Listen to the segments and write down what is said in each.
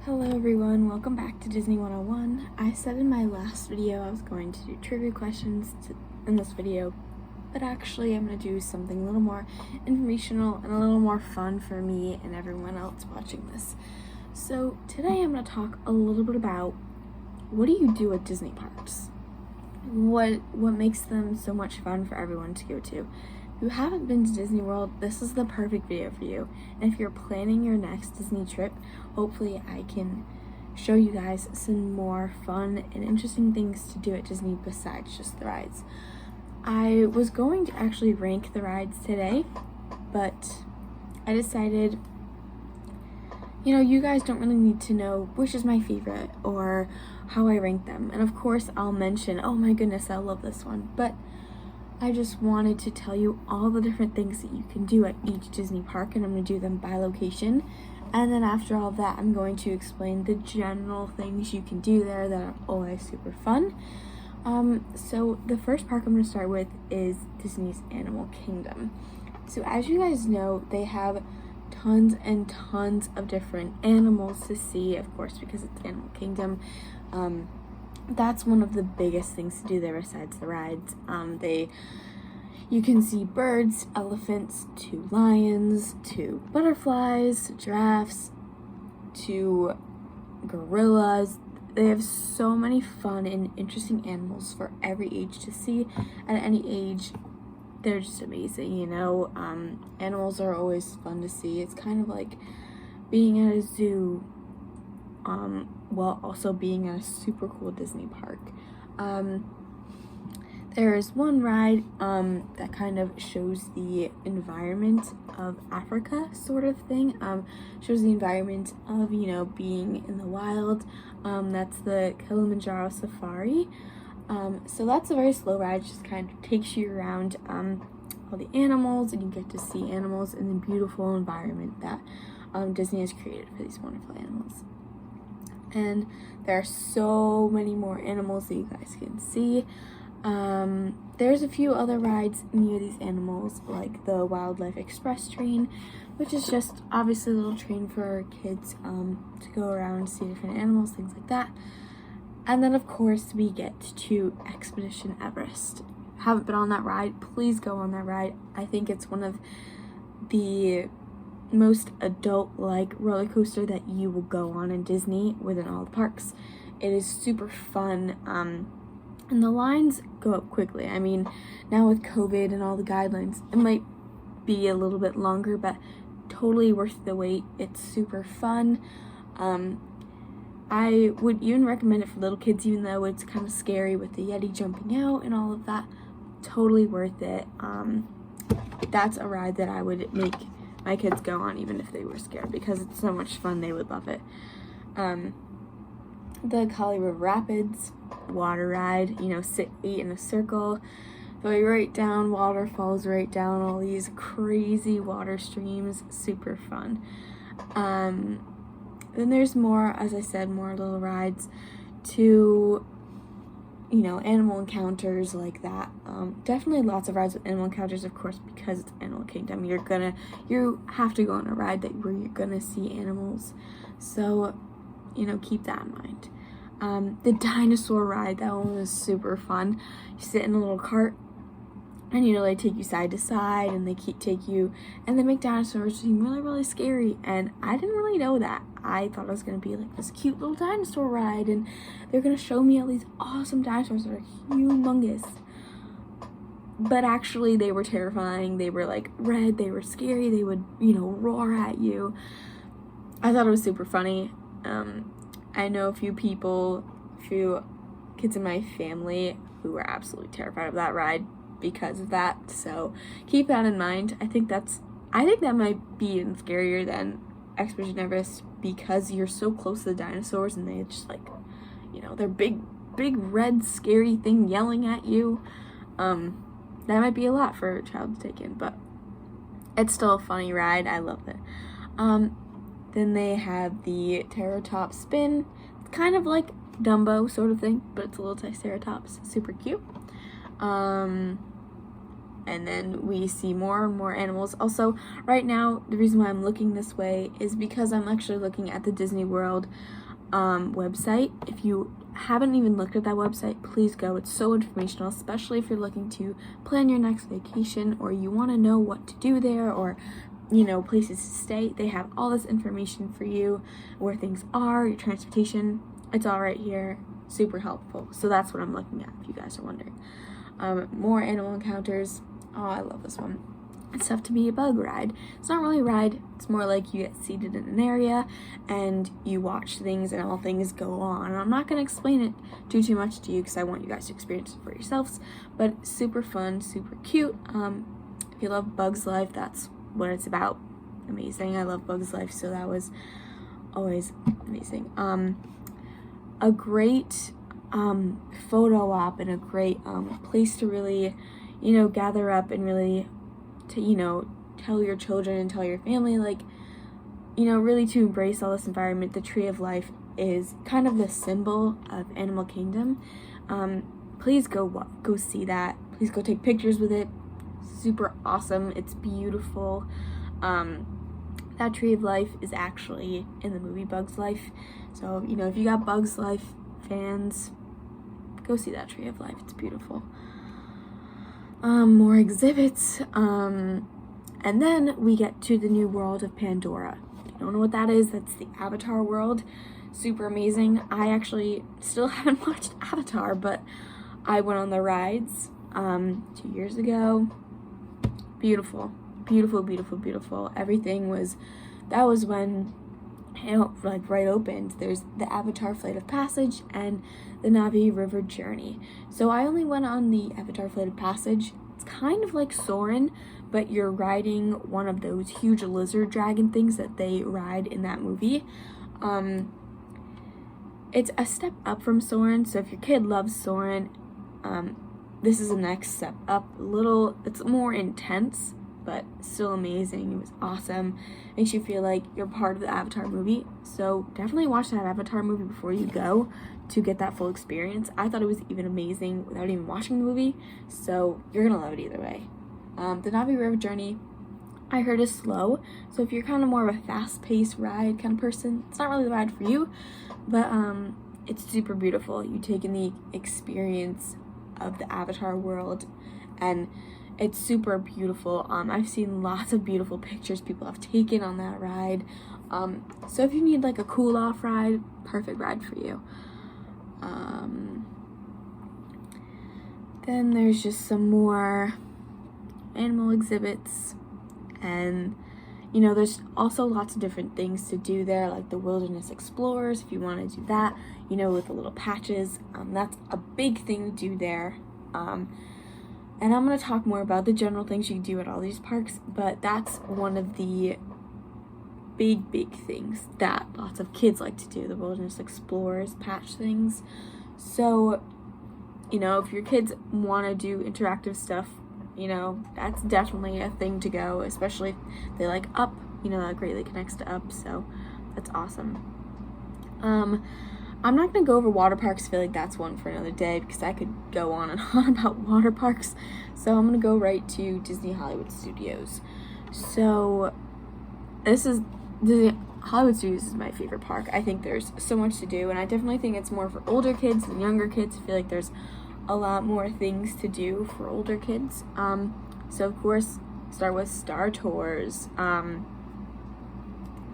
Hello everyone, welcome back to Disney 101. I said in my last video I was going to do trivia questions in this video, but actually I'm going to do something a little more informational and a little more fun for me and everyone else watching this. So today I'm going to talk a little bit about what do you do at Disney parks? What makes them so much fun for everyone to go to? If you haven't been to Disney World, this is the perfect video for you. And if you're planning your next Disney trip, hopefully I can show you guys some more fun and interesting things to do at Disney besides just the rides. I was going to actually rank the rides today, but I decided, you guys don't really need to know which is my favorite or how I rank them. And of course I'll mention, oh my goodness, I love this one. But I just wanted to tell you all the different things that you can do at each Disney park, and I'm going to do them by location. And then after all of that, I'm going to explain the general things you can do there that are always super fun. So the first park I'm going to start with is Disney's Animal Kingdom. So as you guys know, they have tons and tons of different animals to see, of course, because it's Animal Kingdom. That's one of the biggest things to do there besides the rides. You can see birds, elephants, to lions, to butterflies, to giraffes, to gorillas. They have so many fun and interesting animals for every age to see. At any age, they're just amazing, Animals are always fun to see. It's kind of like being at a zoo, while also being at a super cool Disney park. There is one ride that kind of shows the environment of Africa, sort of thing. Shows the environment of, being in the wild. That's the Kilimanjaro Safari. So that's a very slow ride, just kind of takes you around all the animals, and you get to see animals in the beautiful environment that Disney has created for these wonderful animals. And there are so many more animals that you guys can see. There's a few other rides near these animals, like the Wildlife Express train, which is just obviously a little train for kids to go around and see different animals, things like that. And then of course we get to Expedition Everest. Haven't been on that ride, please go on that ride. I think it's one of the most adult-like roller coaster that you will go on in Disney within all the parks. It is super fun, and the lines go up quickly. I mean, now with COVID and all the guidelines, it might be a little bit longer, but totally worth the wait. It's super fun. I would even recommend it for little kids, even though it's kind of scary with the Yeti jumping out and all of that. Totally worth it. That's a ride that I would make my kids go on even if they were scared, because it's so much fun. They would love it. The Kali River Rapids water ride, sit 8 in a circle, go right down, water falls right down, all these crazy water streams, super fun. Then there's more, as I said, more little rides to, animal encounters like that. Definitely lots of rides with animal encounters, of course, because it's Animal Kingdom. You have to go on a ride where you're gonna see animals. So, keep that in mind. The dinosaur ride, that one was super fun. You sit in a little cart, and they take you side to side, and they take you, and they make dinosaurs seem really, really scary. And I didn't really know that. I thought it was gonna be like this cute little dinosaur ride, and they're gonna show me all these awesome dinosaurs that are humongous. But actually, they were terrifying. They were like red. They were scary. They would, roar at you. I thought it was super funny. I know a few kids in my family who were absolutely terrified of that ride because of that. So keep that in mind. I think that might be even scarier than Expedition Everest, because you're so close to the dinosaurs and they just they're big red scary thing yelling at you. That might be a lot for a child to take in, but it's still a funny ride. I love it. Then they have the Triceratops spin. It's kind of like Dumbo sort of thing, but it's a little Triceratops, super cute. and then we see more and more animals. Also, right now, the reason why I'm looking this way is because I'm actually looking at the Disney World website. If you haven't even looked at that website, please go. It's so informational, especially if you're looking to plan your next vacation or you want to know what to do there, or places to stay. They have all this information for you, where things are, your transportation. It's all right here. Super helpful. So that's what I'm looking at, if you guys are wondering. More animal encounters. Oh, I love this one. It's tough to be a bug ride. It's not really a ride. It's more like you get seated in an area and you watch things and all things go on. And I'm not going to explain it too much to you because I want you guys to experience it for yourselves. But super fun, super cute. If you love Bug's Life, that's what it's about. Amazing. I love Bug's Life, so that was always amazing. A great photo op and a great place to really, gather up and really to, tell your children and tell your family, really to embrace all this environment. The Tree of Life is kind of the symbol of Animal Kingdom. Please go see that. Please go take pictures with it. Super awesome. It's beautiful. That Tree of Life is actually in the movie Bug's Life. So, if you got Bug's Life fans, go see that Tree of Life. It's beautiful. More exhibits. And then we get to the new world of Pandora. If you don't know what that is, that's the Avatar world. Super amazing. I actually still haven't watched Avatar, but I went on the rides 2 years ago. Beautiful. Beautiful, beautiful, beautiful. Everything was, that was when right opened. There's the Avatar Flight of Passage and the Na'vi River Journey. So I only went on the Avatar Flight of Passage. It's kind of like Soarin', but you're riding one of those huge lizard dragon things that they ride in that movie. It's a step up from Soarin', so if your kid loves Soarin', this is the next step up. It's more intense, but still amazing. It was awesome. Makes you feel like you're part of the Avatar movie. So definitely watch that Avatar movie before you go to get that full experience. I thought it was even amazing without even watching the movie. So you're gonna love it either way. The Na'vi River Journey, I heard, is slow. So if you're kind of more of a fast-paced ride kind of person, it's not really the ride for you. But it's super beautiful. You take in the experience of the Avatar world, and it's super beautiful. I've seen lots of beautiful pictures people have taken on that ride. So if you need like a cool off ride, perfect ride for you. Then there's just some more animal exhibits, and there's also lots of different things to do there, like the Wilderness Explorers, if you want to do that, with the little patches. That's a big thing to do there. And I'm going to talk more about the general things you can do at all these parks, but that's one of the big things that lots of kids like to do, the Wilderness Explorers patch things. So, if your kids want to do interactive stuff, that's definitely a thing to go, especially if they like Up, that greatly connects to Up, so that's awesome. I'm not going to go over water parks. I feel like that's one for another day because I could go on and on about water parks. So I'm going to go right to Disney Hollywood Studios. So Disney Hollywood Studios is my favorite park. I think there's so much to do, and I definitely think it's more for older kids than younger kids. I feel like there's a lot more things to do for older kids. So of course, start with Star Tours.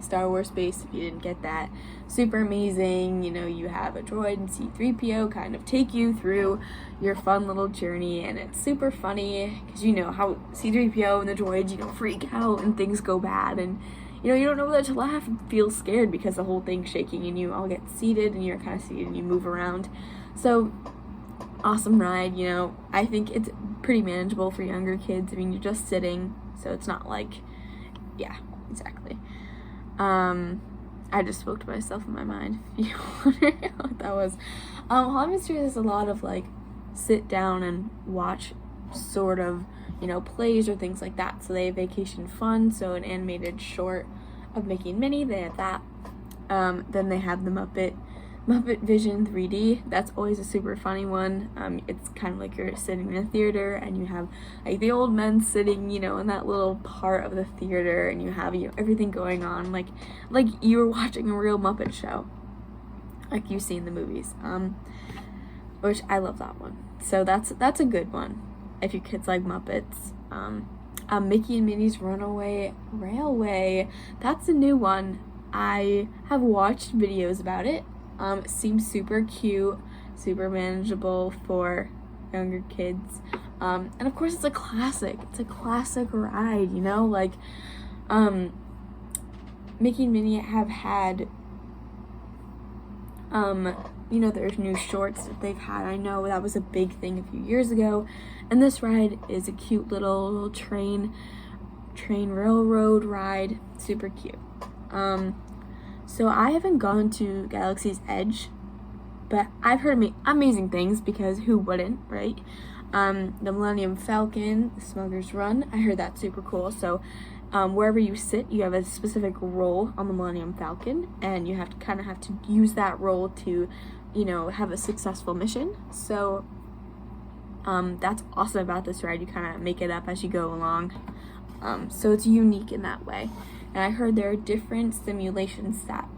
Star Wars Base, if you didn't get that. Super amazing. You have a droid and C-3PO kind of take you through your fun little journey, and it's super funny because how C-3PO and the droids, freak out and things go bad, and you don't know whether to laugh and feel scared because the whole thing's shaking, and you all get seated and you're kind of seated and you move around. So awesome ride. I think it's pretty manageable for younger kids. I mean, you're just sitting, so it's not like, yeah, exactly. I just spoke to myself in my mind, if you wonder what that was. Hollywood Studios has a lot of sit down and watch sort of, plays or things like that. So they have Vacation Fun, so an animated short of Mickey and Minnie, they have that. Then they have the Muppet Vision 3D, that's always a super funny one. It's kind of like you're sitting in a theater and you have like the old men sitting, you know, in that little part of the theater, and you have, you know, everything going on like you were watching a real Muppet show, like you see in the movies. Which I love that one. So that's a good one if your kids like Muppets. Mickey and Minnie's Runaway Railway, that's a new one. I have watched videos about it. It seems super cute, super manageable for younger kids. And of course it's a classic. It's a classic ride, you know? Like, Mickey and Minnie have had, you know, there's new shorts that they've had. I know that was a big thing a few years ago. And this ride is a cute little train railroad ride. Super cute. So I haven't gone to Galaxy's Edge, but I've heard amazing things, because who wouldn't, right? The Millennium Falcon, the Smuggler's Run, I heard that's super cool. So wherever you sit, you have a specific role on the Millennium Falcon, and you have to use that role to, you know, have a successful mission. So that's awesome about this ride. You kind of make it up as you go along. So it's unique in that way. And I heard there are different simulations that,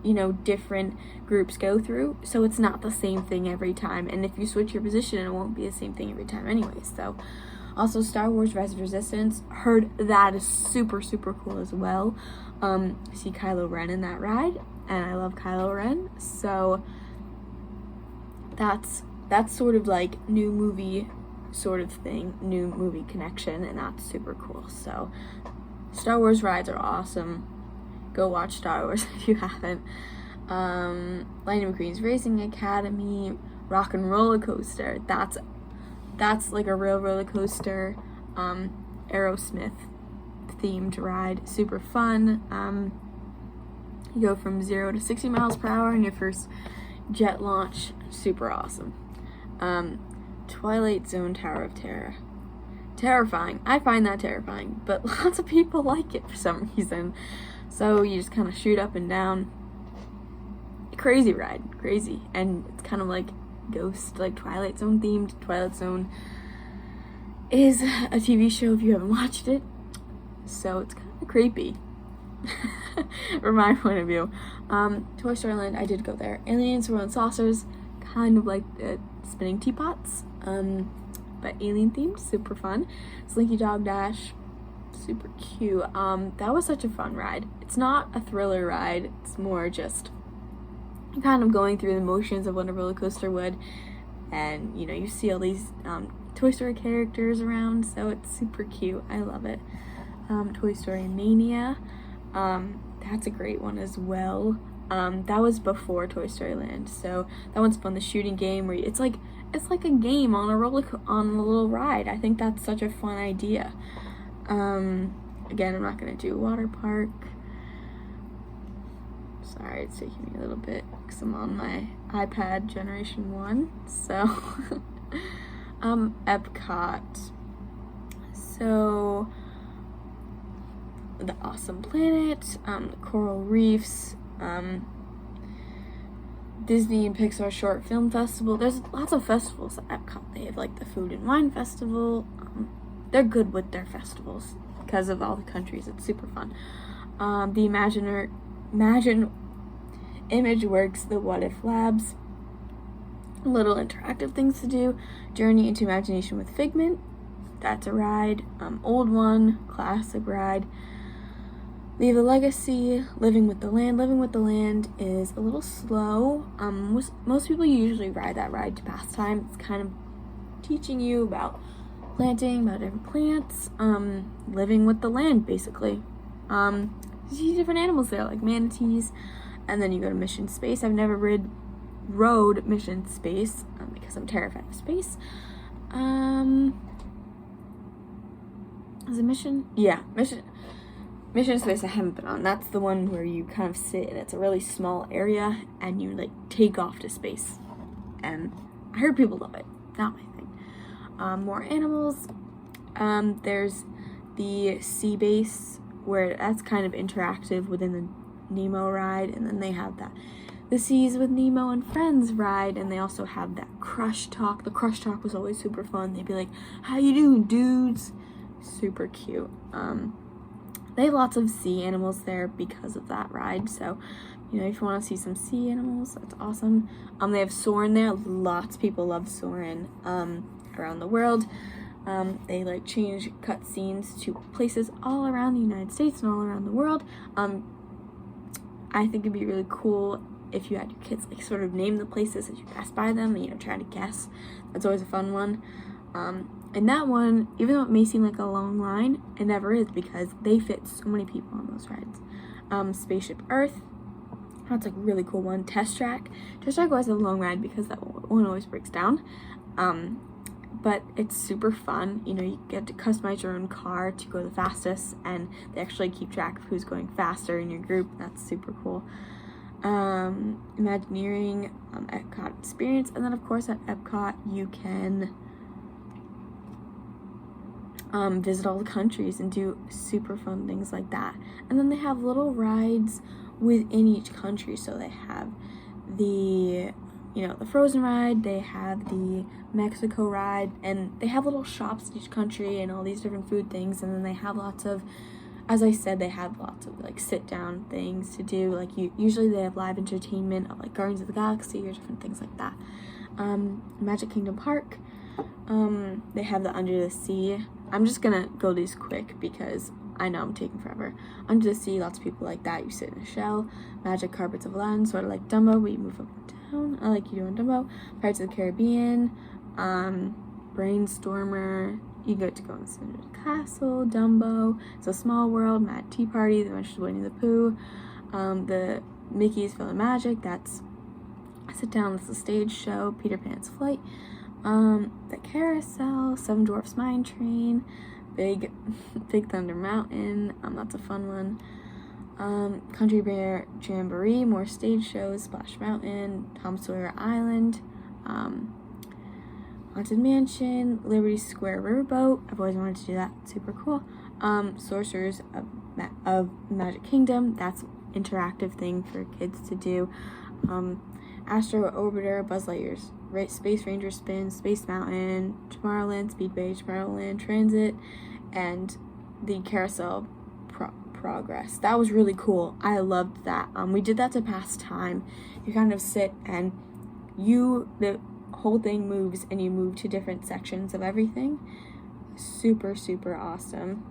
you know, different groups go through. So it's not the same thing every time. And if you switch your position, it won't be the same thing every time anyway. So also Star Wars Rise of Resistance, heard that is super, super cool as well. See Kylo Ren in that ride, and I love Kylo Ren. So that's sort of like new movie sort of thing, new movie connection, and that's super cool. So Star Wars rides are awesome. Go watch Star Wars if you haven't. Lightning McQueen's Racing Academy, Rock and Roller Coaster. That's like a real roller coaster. Aerosmith themed ride, super fun. You go from 0 to 60 miles per hour in your first jet launch. Super awesome. Twilight Zone Tower of Terror. Terrifying. I find that terrifying, but lots of people like it for some reason. So you just kind of shoot up and down. Crazy ride. Crazy. And it's kind of like Ghost, like Twilight Zone themed. Twilight Zone is a TV show if you haven't watched it. So it's kind of creepy. From my point of view. Toy Story Land, I did go there. Aliens, World and Saucers, kind of like spinning teapots. But alien themed, super fun. Slinky Dog Dash, super cute. That was such a fun ride. It's not a thriller ride, it's more just kind of going through the motions of what a roller coaster would. And, you know, you see all these Toy Story characters around, so it's super cute. I love it. Toy Story Mania, that's a great one as well. That was before Toy Story Land, so that one's fun. The shooting game where it's like a game on a little ride. I think that's such a fun idea. Again, I'm not gonna do water park. Sorry, it's taking me a little bit because I'm on my iPad Generation 1. So, Epcot. So, the Awesome Planet, the Coral Reefs, Disney and Pixar Short Film Festival. There's lots of festivals at Epcot. They have like the Food and Wine Festival. They're good with their festivals because of all the countries. It's super fun. The Imagine ImageWorks, the What If Labs. Little interactive things to do. Journey into Imagination with Figment. That's a ride. Old one, classic ride. Leave a Legacy, Living with the Land. Living with the Land is a little slow. Most people usually ride that ride to pass time. It's kind of teaching you about planting, about different plants, living with the land, basically. You see different animals there, like manatees, and then you go to Mission Space. I've never rode Mission Space because I'm terrified of space. Is it Mission? Yeah, Mission Space I haven't been on. That's the one where you kind of sit and it's a really small area and you like take off to space. And I heard people love it. Not my thing. More animals. There's the Sea Base where that's kind of interactive within the Nemo ride, and then they have that the Seas with Nemo and Friends ride, and they also have that Crush Talk. The Crush Talk was always super fun. They'd be like, "How you doing, dudes?" Super cute. They have lots of sea animals there because of that ride, so you know, if you want to see some sea animals, that's awesome. They have Soarin' there. Lots of people love Soarin' around the world. They like change cutscenes to places all around the United States and all around the world. I think it'd be really cool if you had your kids like sort of name the places as you pass by them and, you know, try to guess. That's always a fun one. And that one, even though it may seem like a long line, it never is because they fit so many people on those rides. Spaceship Earth, that's a really cool one. Test Track always has a long ride because that one always breaks down. But it's super fun. You know, you get to customize your own car to go the fastest, and they actually keep track of who's going faster in your group. That's super cool. Imagineering, Epcot Experience, and then of course at Epcot you can visit all the countries and do super fun things like that. And then they have little rides within each country. So they have the, you know, the Frozen ride, they have the Mexico ride, and they have little shops in each country and all these different food things. And then they have lots of, as I said, they have lots of like sit down things to do. Like usually they have live entertainment of like Guardians of the Galaxy or different things like that. Magic Kingdom Park, they have the Under the Sea. I'm just gonna go these quick because I know I'm taking forever. Under the Sea, lots of people like that. You sit in a shell. Magic Carpets of Aladdin, sort of like Dumbo, but you move up and down. I like you doing Dumbo. Pirates of the Caribbean, Brainstormer. You get to go in the Cinderella Castle, Dumbo. It's a Small World, Mad Tea Party, The Adventures of Winnie the Pooh, the Mickey's Magic. That's sit down. That's a stage show. Peter Pan's Flight. The Carousel, Seven Dwarfs Mine Train, Big Thunder Mountain, that's a fun one. Country Bear Jamboree, more stage shows, Splash Mountain, Tom Sawyer Island, Haunted Mansion, Liberty Square Riverboat. I've always wanted to do that, super cool. Sorcerers of Magic Kingdom, that's an interactive thing for kids to do. Astro Orbiter, Buzz Lightyear's Space Ranger Spin, Space Mountain, Tomorrowland Speedway, Tomorrowland Transit, and the Carousel Progress. That was really cool. I loved that. We did that to pass time. You kind of sit and the whole thing moves and you move to different sections of everything. Super, super awesome.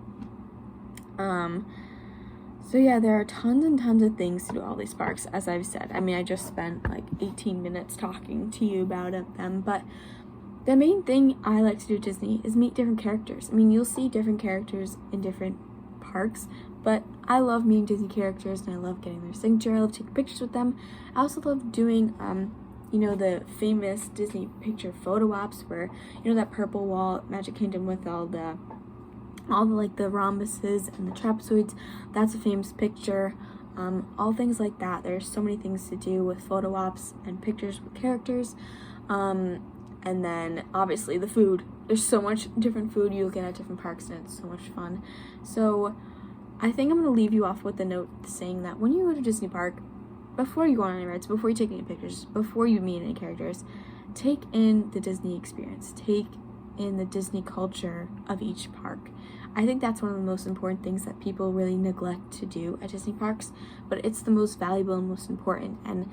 So yeah, there are tons and tons of things to do at all these parks, as I've said. I mean, I just spent like 18 minutes talking to you about them, but the main thing I like to do at Disney is meet different characters. I mean, you'll see different characters in different parks, but I love meeting Disney characters and I love getting their signature. I love taking pictures with them. I also love doing, you know, the famous Disney picture photo ops where, you know, that purple wall at Magic Kingdom with all the like the rhombuses and the trapezoids. That's a famous picture. All things like that. There's so many things to do with photo ops and pictures with characters. And then obviously the food. There's so much different food you'll get at different parks and it's so much fun. So I think I'm going to leave you off with a note saying that when you go to Disney Park, before you go on any rides, before you take any pictures, before you meet any characters, take in the Disney experience. Take in the Disney culture of each park. I think that's one of the most important things that people really neglect to do at Disney parks, but it's the most valuable and most important. And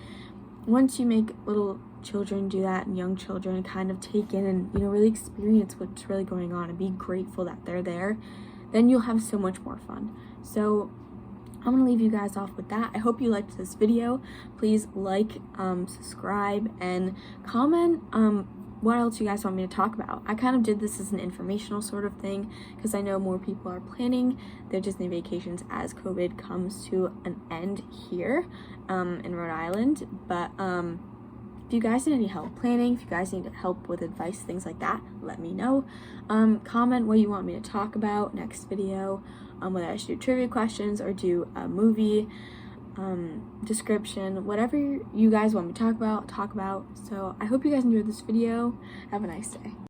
once you make little children do that and young children kind of take in and, you know, really experience what's really going on and be grateful that they're there, then you'll have so much more fun. So I'm going to leave you guys off with that. I hope you liked this video. Please like, subscribe, and comment what else you guys want me to talk about. I kind of did this as an informational sort of thing because I know more people are planning their Disney vacations as COVID comes to an end here in Rhode Island. But if you guys need any help planning, if you guys need help with advice, things like that, let me know. Comment what you want me to talk about next video, whether I should do trivia questions or do a movie description, whatever you guys want me to talk about. So I hope you guys enjoyed this video. Have a nice day.